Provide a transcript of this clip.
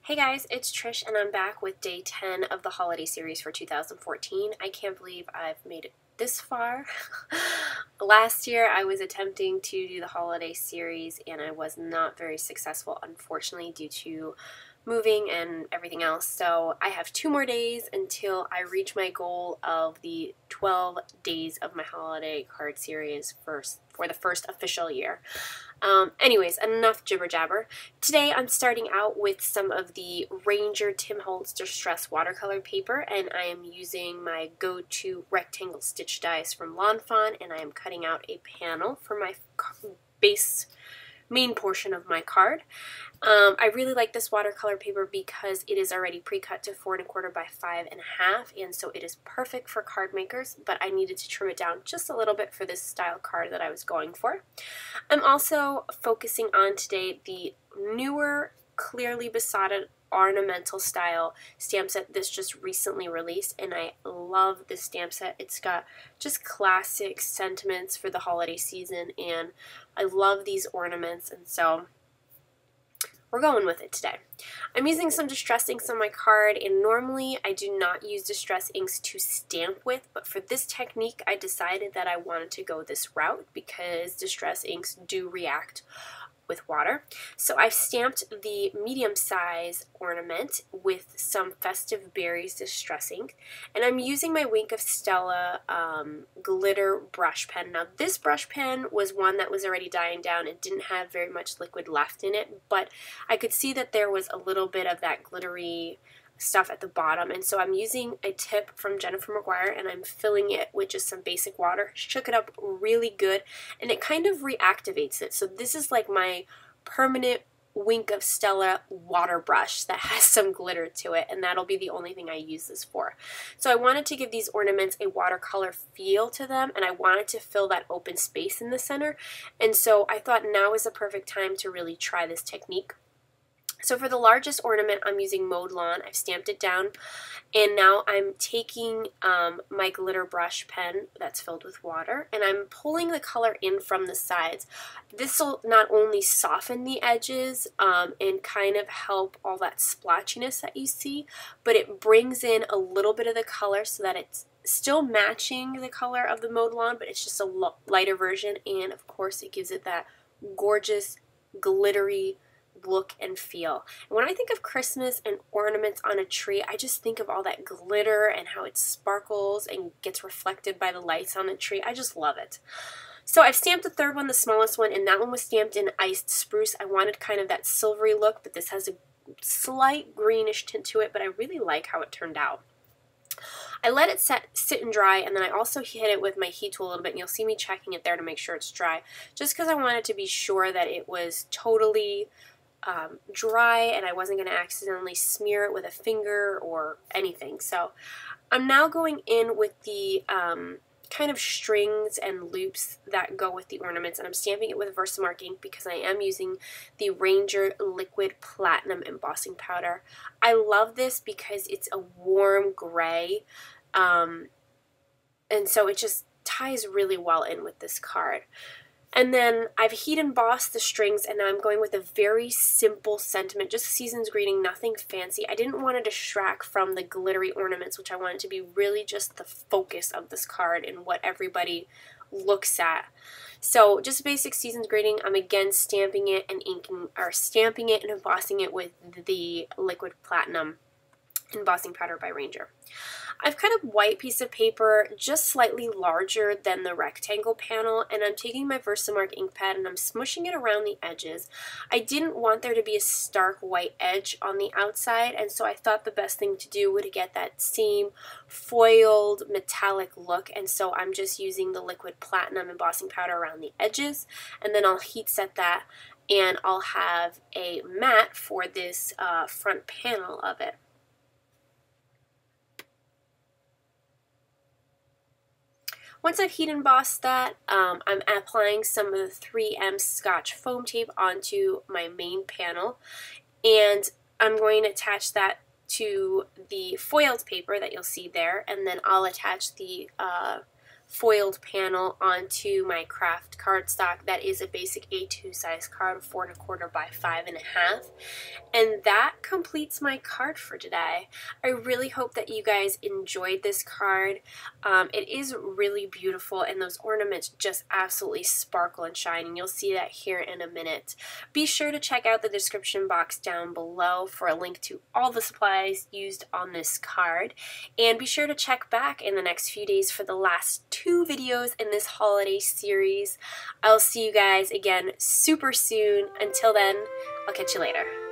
Hey guys, it's Trish and I'm back with day 10 of the holiday series for 2014. I can't believe I've made it this far. Last year I was attempting to do the holiday series and I was not very successful, unfortunately, due to moving and everything else. So I have 2 more days until I reach my goal of the 12 days of my holiday card series for the first official year. Anyways, enough jibber jabber. Today I'm starting out with some of the Ranger Tim Holtz Distress watercolor paper, and I am using my go-to rectangle stitch dies from Lawn Fawn, and I am cutting out a panel for my main portion of my card. I really like this watercolor paper because it is already pre-cut to 4 1/4 by 5 1/2, and so it is perfect for card makers, but I needed to trim it down just a little bit for this style card that I was going for. I'm also focusing on today the newer, clearly besotted ornamental style stamp set this just recently released, and I love this stamp set. It's got just classic sentiments for the holiday season, and I love these ornaments, and so we're going with it today. I'm using some distress inks on my card, and normally I do not use distress inks to stamp with, but for this technique I decided that I wanted to go this route because distress inks do react with water. So I've stamped the medium size ornament with some Festive Berries distress ink, and I'm using my Wink of Stella glitter brush pen. Now this brush pen was one that was already dying down. It didn't have very much liquid left in it, but I could see that there was a little bit of that glittery stuff at the bottom, and so I'm using a tip from Jennifer McGuire and I'm filling it with just some basic water. Shook it up really good and it kind of reactivates it. So this is like my permanent Wink of Stella water brush that has some glitter to it, and that'll be the only thing I use this for. So I wanted to give these ornaments a watercolor feel to them, and I wanted to fill that open space in the center, and so I thought now is the perfect time to really try this technique. So for the largest ornament, I'm using Mowed Lawn. I've stamped it down, and now I'm taking my glitter brush pen that's filled with water, and I'm pulling the color in from the sides. This will not only soften the edges and kind of help all that splotchiness that you see, but it brings in a little bit of the color so that it's still matching the color of the Mowed Lawn, but it's just a lighter version, and of course it gives it that gorgeous, glittery look and feel. And when I think of Christmas and ornaments on a tree, I just think of all that glitter and how it sparkles and gets reflected by the lights on the tree. I just love it. So I've stamped the third one, the smallest one, and that one was stamped in iced spruce. I wanted kind of that silvery look, but this has a slight greenish tint to it, but I really like how it turned out. I let it sit and dry, and then I also hit it with my heat tool a little bit, and you'll see me checking it there to make sure it's dry, just because I wanted to be sure that it was totally dry and I wasn't going to accidentally smear it with a finger or anything. So I'm now going in with the kind of strings and loops that go with the ornaments, and I'm stamping it with Versamark ink because I am using the Ranger Liquid Platinum embossing powder. I love this because it's a warm gray, and so it just ties really well in with this card. And then I've heat embossed the strings, and now I'm going with a very simple sentiment, just season's greeting, nothing fancy. I didn't want to distract from the glittery ornaments, which I wanted to be really just the focus of this card and what everybody looks at. So just basic season's greeting. I'm again stamping it and stamping it and embossing it with the Liquid Platinum embossing powder by Ranger. I've cut a white piece of paper just slightly larger than the rectangle panel, and I'm taking my Versamark ink pad and I'm smushing it around the edges. I didn't want there to be a stark white edge on the outside, and so I thought the best thing to do would get that same foiled metallic look, and so I'm just using the Liquid Platinum embossing powder around the edges, and then I'll heat set that, and I'll have a mat for this front panel of it. Once I've heat embossed that, I'm applying some of the 3M Scotch foam tape onto my main panel, and I'm going to attach that to the foiled paper that you'll see there, and then I'll attach the foiled panel onto my craft cardstock that is a basic A2 size card, 4 1/4 by 5 1/2. And that completes my card for today. I really hope that you guys enjoyed this card. It is really beautiful, and those ornaments just absolutely sparkle and shine, and you'll see that here in a minute. Be sure to check out the description box down below for a link to all the supplies used on this card, and be sure to check back in the next few days for the last 2 videos in this holiday series. I'll see you guys again super soon. Until then, I'll catch you later.